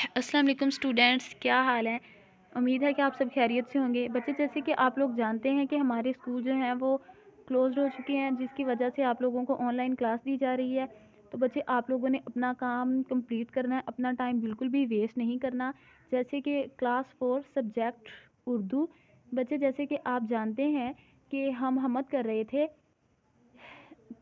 अस्सलाम वालेकुम स्टूडेंट्स, क्या हाल है। उम्मीद है कि आप सब खैरियत से होंगे। बच्चे, जैसे कि आप लोग जानते हैं कि हमारे स्कूल जो हैं वो क्लोज़ हो चुके हैं, जिसकी वजह से आप लोगों को ऑनलाइन क्लास दी जा रही है। तो बच्चे, आप लोगों ने अपना काम कंप्लीट करना है, अपना टाइम बिल्कुल भी वेस्ट नहीं करना। जैसे कि क्लास 4 सब्जेक्ट उर्दू। बच्चे, जैसे कि आप जानते हैं कि हम हमद कर रहे थे,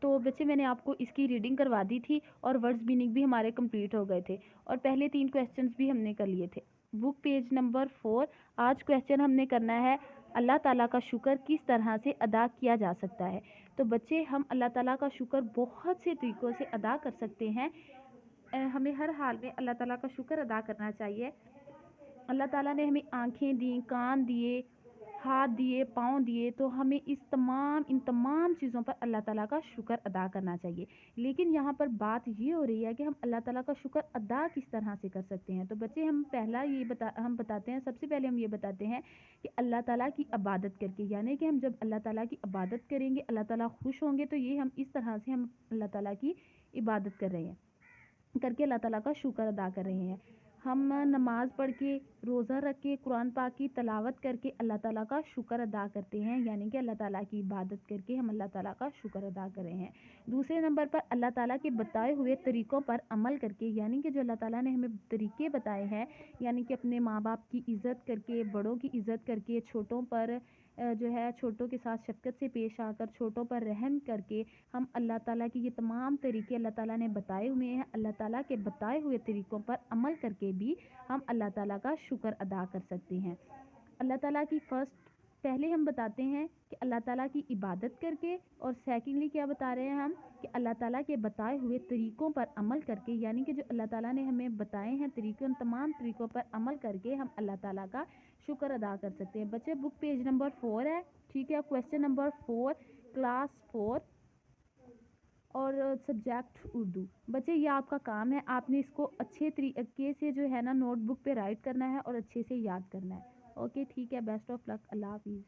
तो बच्चे मैंने आपको इसकी रीडिंग करवा दी थी और वर्ड्स मीनिंग भी हमारे कंप्लीट हो गए थे और पहले 3 क्वेश्चंस भी हमने कर लिए थे। Book page number 4। आज क्वेश्चन हमने करना है, अल्लाह ताला का शुक्र किस तरह से अदा किया जा सकता है। तो बच्चे, हम अल्लाह ताला का शुक्र बहुत से तरीक़ों से अदा कर सकते हैं। हमें हर हाल में अल्लाह ताला का शुक्र अदा करना चाहिए। अल्लाह ताला ने हमें आँखें दी, कान दिए, हाथ दिए, पाँव दिए, तो हमें इन तमाम चीज़ों पर अल्लाह ताला का शुक्र अदा करना चाहिए। लेकिन यहाँ पर बात ये हो रही है कि हम अल्लाह ताला का शुक्र अदा किस तरह से कर सकते हैं। तो बच्चे, हम बताते हैं, सबसे पहले हम ये बताते हैं कि अल्लाह ताला की इबादत करके, यानी कि हम जब अल्लाह ताला की इबादत करेंगे, अल्लाह ताला खुश होंगे, तो ये हम इस तरह से हम अल्लाह ताला की इबादत कर रहे हैं, करके अल्लाह ताला का शुक्र अदा कर रहे हैं। हम नमाज़ पढ़ के, रोज़ा रख के, कुरान पाक की तिलावत करके अल्लाह ताला का शुक्र अदा करते हैं, यानी कि अल्लाह ताला की इबादत करके हम अल्लाह ताला का शुक्र अदा कर रहे हैं। दूसरे नंबर पर अल्लाह ताला के बताए हुए तरीक़ों पर अमल करके, यानी कि जो अल्लाह ताला ने हमें तरीक़े बताए हैं, यानी कि अपने माँ बाप की इज़्ज़त करके, बड़ों की इज़्ज़त करके, छोटों पर जो है छोटों के साथ शफ़क़त से पेश आकर, छोटों पर रहम करके, हम अल्लाह ताला की ये तमाम तरीक़े अल्लाह ताला ने बताए हुए हैं, अल्लाह ताला के बताए हुए तरीक़ों पर अमल करके भी हम अल्लाह ताला का शुक्र अदा कर सकते हैं। अल्लाह ताला की पहले हम बताते हैं कि अल्लाह ताला की इबादत करके, और सेकंडली क्या बता रहे हैं हम कि अल्लाह ताला के बताए हुए तरीक़ों पर अमल करके, यानी कि जो अल्लाह ताला ने हमें बताए हैं तरीक़े, उन तमाम तरीक़ों पर अमल करके हम अल्लाह ताला का शुक्र अदा कर सकते हैं। बच्चे, बुक पेज नंबर 4 है, ठीक है। क्वेश्चन नंबर 4, क्लास 4 और सब्जेक्ट उर्दू। बच्चे, ये आपका काम है, आपने इसको अच्छे तरीके से जो है ना नोटबुक पे राइट करना है और अच्छे से याद करना है। ओके, ठीक है। Best of luck. अल्लाह हाफिज़।